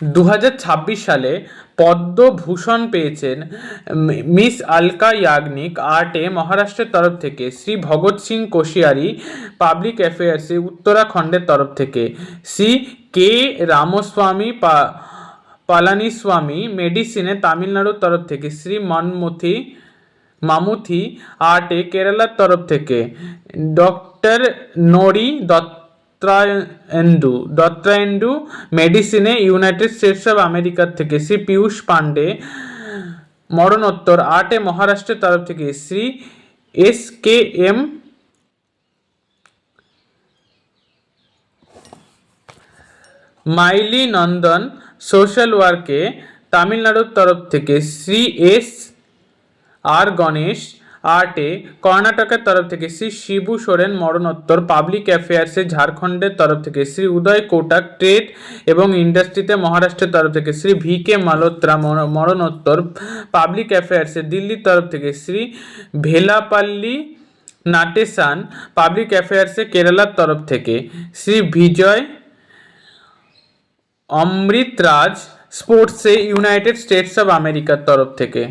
2026 সালে পদ্মভূষণ পেয়েছেন মিস আলকা ইয়াগনিক আর্টে মহারাষ্ট্রের তরফ থেকে, শ্রী ভগৎ সিং কোশিয়ারি পাবলিক অ্যাফেয়ার্সে উত্তরাখণ্ডের তরফ থেকে, শ্রী কে রামস্বামী পালানিস্বামী মেডিসিনে তামিলনাড়ুর তরফ থেকে, শ্রী মামুথি আর্টে কেরালার তরফ থেকে, ডক্টর নোরি দত্রায়েন্ডু মেডিসিনে ইউনাইটেড স্টেটস অফ আমেরিকার থেকে, শ্রী পীয়ূষ পান্ডে মরণোত্তর আর্টে মহারাষ্ট্রের তরফ থেকে, শ্রী SKM মাইলি নন্দন সোশ্যাল ওয়ার্কে তামিলনাড়ুর তরফ থেকে, শ্রী SR গণেশ আর্টে কর্ণাটকের তরফ থেকে, শ্রী শিবু সোরেন মরণোত্তর পাবলিক অ্যাফেয়ার্সে ঝাড়খণ্ডের তরফ থেকে, শ্রী উদয় কোটাক ট্রেড এবং ইন্ডাস্ট্রিতে মহারাষ্ট্রের তরফ থেকে, শ্রী VK মালহোত্রা মরণোত্তর পাবলিক অ্যাফেয়ার্সে দিল্লির তরফ থেকে, শ্রী ভেলাপাল্লি নাটেসান পাবলিক অ্যাফেয়ার্সে কেরালার তরফ থেকে, শ্রী বিজয় অমৃতরাজ স্পোর্টসে ইউনাইটেড স্টেটস অফ আমেরিকার তরফ থেকে।